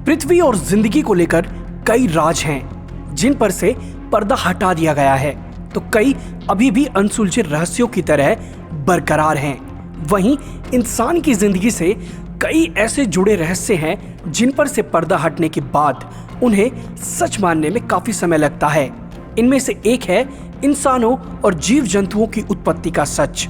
पृथ्वी और जिंदगी को लेकर कई राज हैं जिन पर से पर्दा हटा दिया गया है, तो कई अभी भी अनसुलझे रहस्यों की तरह बरकरार हैं। वहीं इंसान की जिंदगी से कई ऐसे जुड़े रहस्य हैं जिन पर से पर्दा हटने के बाद उन्हें सच मानने में काफी समय लगता है। इनमें से एक है इंसानों और जीव जंतुओं की उत्पत्ति का सच।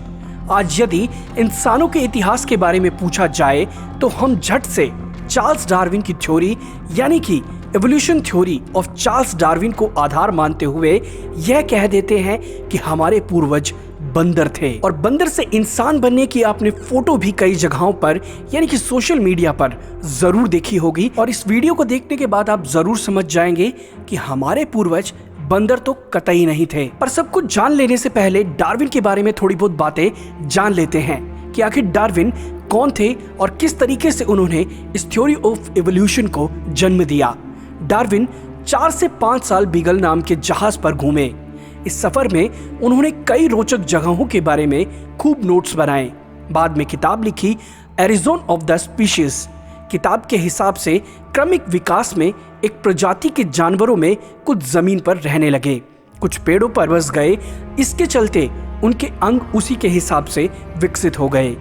आज यदि इंसानों के इतिहास के बारे में पूछा जाए तो हम झट से चार्ल्स डार्विन की थ्योरी यानी कि evolution theory of Charles Darwin को आधार मानते हुए यह कह देते हैं कि हमारे पूर्वज बंदर थे। और बंदर से इंसान बनने की आपने फोटो भी कई जगहों पर यानी कि सोशल मीडिया पर जरूर देखी होगी। और इस वीडियो को देखने के बाद आप जरूर समझ जाएंगे कि हमारे पूर्वज बंदर तो कतई नहीं थे। पर सब कुछ जान लेने से पहले डार्विन के बारे में थोड़ी बहुत बातें जान लेते हैं कि आखिर डार्विन कौन थे और किस तरीके से उन्होंने इस थ्योरी ऑफ एवोल्यूशन को जन्म दिया। डार्विन 4 से 5 साल बीगल नाम के जहाज पर घूमे। इस सफर में उन्होंने कई रोचक जगहों के बारे में खूब नोट्स बनाए। बाद में किताब लिखी एरिजोन ऑफ द स्पीशीज। किताब के हिसाब से क्रमिक विकास में एक प्रजाति के जानवरों में कुछ जमीन पर रहने लगे, कुछ पेड़ों पर बस गए। इसके चलते उनके अंग उसी के हिसाब से विकसित हो गए।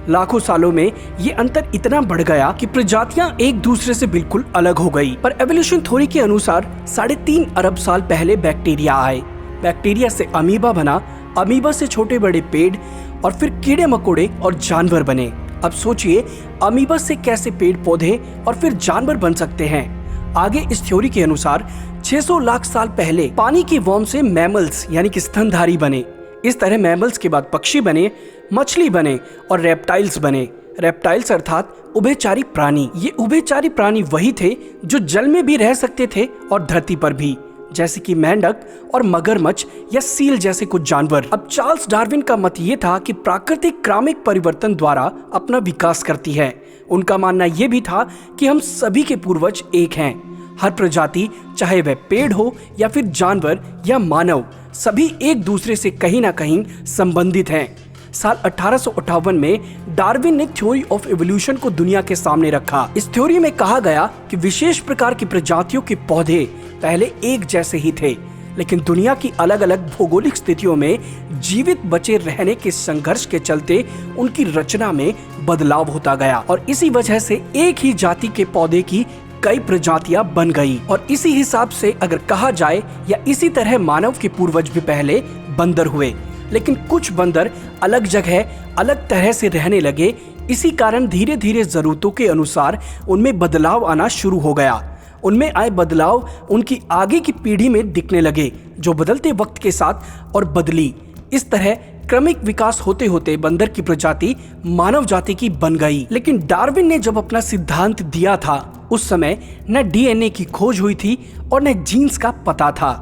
लाखों सालों में ये अंतर इतना बढ़ गया कि प्रजातियां एक दूसरे से बिल्कुल अलग हो गई। पर एवोल्यूशन थ्योरी के अनुसार 3.5 अरब साल पहले बैक्टीरिया आए। बैक्टीरिया से अमीबा बना, अमीबा से छोटे बड़े पेड़ और फिर कीड़े मकोड़े और जानवर बने। अब सोचिए अमीबा से कैसे पेड़ पौधे और फिर जानवर बन सकते हैं। आगे इस थ्योरी के अनुसार 600 लाख साल पहले पानी की वर्म से मैमल्स यानी कि स्तनधारी बने। इस तरह मैमल्स के बाद पक्षी बने, मछली बने और रेप्टाइल्स बने। रेप्टाइल्स अर्थात उभयचारी प्राणी। ये उभयचारी प्राणी वही थे जो जल में भी रह सकते थे और धरती पर भी, जैसे कि मेंढक और मगरमच्छ या सील जैसे कुछ जानवर। अब चार्ल्स डार्विन का मत ये था कि प्राकृतिक क्रमिक परिवर्तन द्वारा अपना विकास करती है। उनका मानना यह भी था कि हम सभी के पूर्वज एक हैं। हर प्रजाति, चाहे वह पेड़ हो या फिर जानवर या मानव, सभी एक दूसरे से कहीं ना कहीं संबंधित हैं। साल 1858 में डार्विन ने थ्योरी ऑफ एवोल्यूशन को दुनिया के सामने रखा। इस थ्योरी में कहा गया कि विशेष प्रकार की प्रजातियों के पौधे पहले एक जैसे ही थे, लेकिन दुनिया की अलग अलग भौगोलिक स्थितियों में जीवित बचे रहने के संघर्ष के चलते उनकी रचना में बदलाव होता गया और इसी वजह से एक ही जाति के पौधे की कई प्रजातियां बन गई। और इसी हिसाब से अगर कहा जाए या इसी तरह मानव के पूर्वज भी पहले बंदर हुए, लेकिन कुछ बंदर अलग जगह अलग तरह से रहने लगे। इसी कारण धीरे धीरे जरूरतों के अनुसार उनमें बदलाव आना शुरू हो गया। उनमें आए बदलाव उनकी आगे की पीढ़ी में दिखने लगे, जो बदलते वक्त के साथ और बदली। इस तरह क्रमिक विकास होते होते बंदर की प्रजाति मानव जाति की बन गई। लेकिन डार्विन ने जब अपना सिद्धांत दिया था उस समय न डीएनए की खोज हुई थी और न जीन्स का पता था।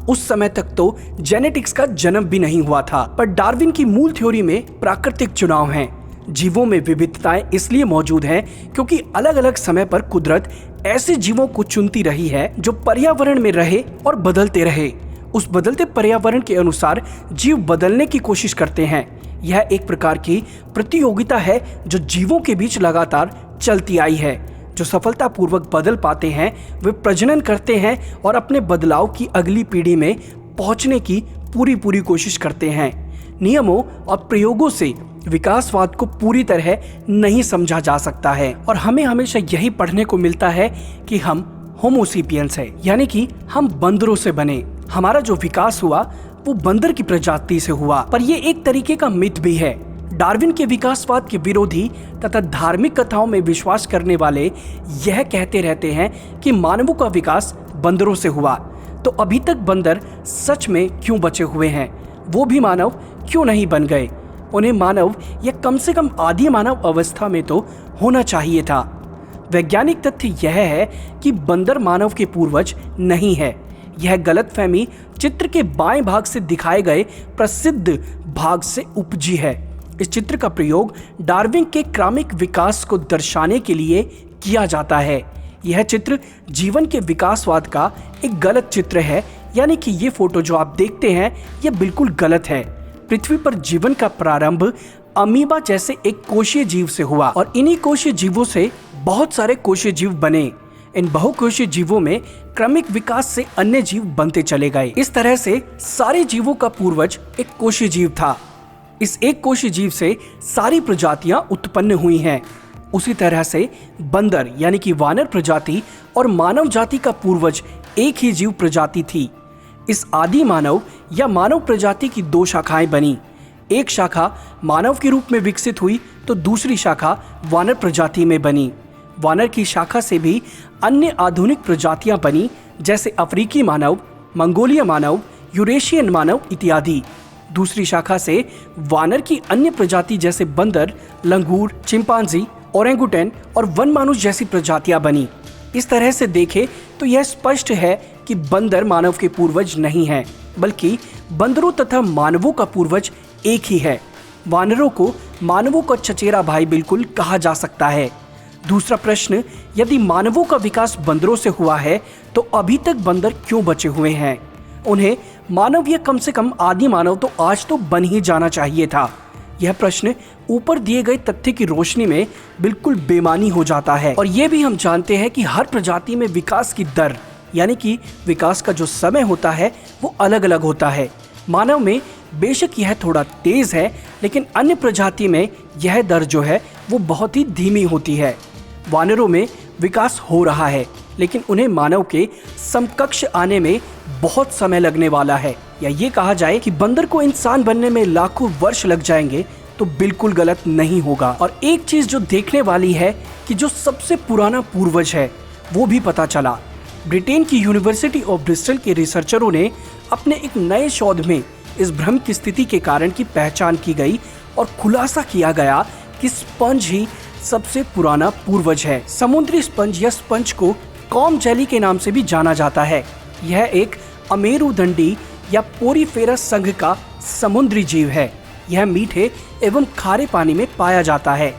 उस समय तक तो जेनेटिक्स का जन्म भी नहीं हुआ था। पर डार्विन की मूल थ्योरी में प्राकृतिक चुनाव हैं। जीवों में विविधताएं इसलिए मौजूद हैं क्योंकि अलग अलग समय पर कुदरत ऐसे जीवों को चुनती रही है जो पर्यावरण में रहे और बदलते रहे। उस बदलते पर्यावरण के अनुसार जीव बदलने की कोशिश करते हैं। यह एक प्रकार की प्रतियोगिता है जो जीवों के बीच लगातार चलती आई है। जो सफलतापूर्वक बदल पाते हैं वे प्रजनन करते हैं और अपने बदलाव की अगली पीढ़ी में पहुंचने की पूरी कोशिश करते हैं। नियमों और प्रयोगों से विकासवाद को पूरी तरह नहीं समझा जा सकता है और हमें हमेशा यही पढ़ने को मिलता है कि हम होमोसेपियंस है, यानी कि हम बंदरों से बने। हमारा जो विकास हुआ वो बंदर की प्रजाति से हुआ। पर ये एक तरीके का मिथ भी है। डार्विन के विकासवाद के विरोधी तथा धार्मिक कथाओं में विश्वास करने वाले यह कहते रहते हैं कि मानवों का विकास बंदरों से हुआ, तो अभी तक बंदर सच में क्यों बचे हुए हैं? वो भी मानव क्यों नहीं बन गए? उन्हें मानव या कम से कम आदि मानव अवस्था में तो होना चाहिए था। वैज्ञानिक तथ्य यह है कि बंदर मानव के पूर्वज नहीं है। यह गलतफहमी चित्र के बाएं भाग से दिखाए गए प्रसिद्ध भाग से उपजी है। इस चित्र का प्रयोग डार्विन के क्रमिक विकास को दर्शाने के लिए किया जाता है। यह चित्र जीवन के विकासवाद का एक गलत चित्र है, यानी कि ये फोटो जो आप देखते हैं यह बिल्कुल गलत है। पृथ्वी पर जीवन का प्रारंभ अमीबा जैसे एक कोशीय जीव से हुआ और इन्हीं कोशीय जीवों से बहुत सारे कोशीय जीव बने। इन बहुकोशीय जीवों में क्रमिक विकास से अन्य जीव बनते चले गए। इस तरह से सारे जीवों का पूर्वज एक कोशीय जीव था। इस एक कोशीय जीव से सारी प्रजातियां उत्पन्न हुई हैं। उसी तरह से बंदर यानी कि वानर प्रजाति और मानव जाति का पूर्वज एक ही जीव प्रजाति थी। इस आदि मानव या मानव प्रजाति की दो शाखाएं बनी। एक शाखा मानव के रूप में विकसित हुई तो दूसरी शाखा वानर प्रजाति में बनी। वानर की शाखा से भी अन्य आधुनिक प्रजातियां बनी, जैसे अफ्रीकी मानव, मंगोलिया मानव, यूरेशियन मानव इत्यादि। दूसरी शाखा से वानर की अन्य प्रजाति जैसे बंदर, लंगूर, चिंपांजी, ओरेंगुटन और वन मानुष जैसी प्रजातियां बनी। इस तरह से देखें तो यह स्पष्ट है कि बंदर मानव के पूर्वज नहीं है, बल्कि बंदरों तथा मानवों का पूर्वज एक ही है। वानरों को मानवों का चचेरा भाई बिल्कुल कहा जा सकता है। दूसरा प्रश्न, यदि मानवों का विकास बंदरों से हुआ है तो अभी तक बंदर क्यों बचे हुए हैं? उन्हें मानव या कम से कम आदि मानव तो आज तो बन ही जाना चाहिए था। यह प्रश्न ऊपर दिए गए तथ्य की रोशनी में बिल्कुल बेमानी हो जाता है। और ये भी हम जानते हैं कि हर प्रजाति में विकास की दर यानी कि विकास का जो समय होता है वो अलग अलग होता है। मानव में बेशक यह थोड़ा तेज है, लेकिन अन्य प्रजाति में यह दर जो है वो बहुत ही धीमी होती है। वानरों में विकास हो रहा है, लेकिन उन्हें मानव के समकक्ष आने में बहुत समय लगने वाला है। या ये कहा जाए कि बंदर को इंसान बनने में लाखों वर्ष लग जाएंगे तो बिल्कुल गलत नहीं होगा। और एक चीज जो देखने वाली है कि जो सबसे पुराना पूर्वज है वो भी पता चला। ब्रिटेन की यूनिवर्सिटी ऑफ ब्रिस्टल के रिसर्चरों ने अपने एक नए शोध में इस भ्रम की स्थिति के कारण की पहचान की गई और खुलासा किया गया कि स्पंज ही सबसे पुराना पूर्वज है। समुद्री स्पंज या स्पंज को कॉम जेली के नाम से भी जाना जाता है। यह एक अमेरुदंडी या पोरीफेरस संघ का समुद्री जीव है। यह मीठे एवं खारे पानी में पाया जाता है।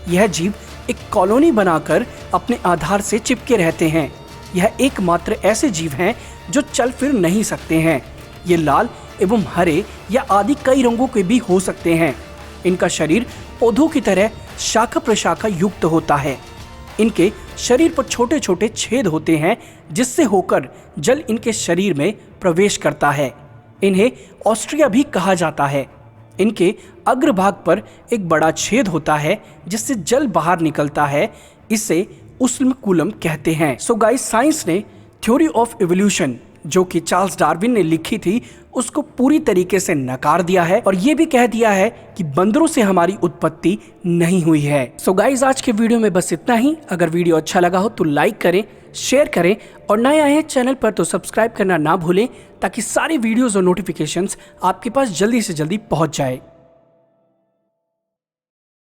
यह जीव एक कॉलोनी बनाकर अपने आधार से चिपके रहते हैं। यह एकमात्र ऐसे जीव हैं जो चल फिर नहीं सकते हैं। ये लाल एवं हरे या आदि कई रंगों के भी हो सकते हैं। इनका शरीर पौधों की तरह शाखा प्रशाखा युक्त होता है। इनके शरीर पर छोटे छोटे छेद होते हैं जिससे होकर जल इनके शरीर में प्रवेश करता है। इन्हें ऑस्ट्रिया भी कहा जाता है। इनके अग्रभाग पर एक बड़ा छेद होता है जिससे जल बाहर निकलता है। इसे उष्मकूलम कहते हैं। सो गाइस, साइंस ने थ्योरी ऑफ इवोल्यूशन जो कि चार्ल्स डार्विन ने लिखी थी उसको पूरी तरीके से नकार दिया है और ये भी कह दिया है कि बंदरों से हमारी उत्पत्ति नहीं हुई है। सो गाइस, आज के वीडियो में बस इतना ही। अगर वीडियो अच्छा लगा हो तो लाइक करें, शेयर करें और नए आए हैं चैनल पर तो सब्सक्राइब करना ना भूलें ताकि सारी वीडियोस और नोटिफिकेशंस आपके पास जल्दी से जल्दी पहुंच जाए।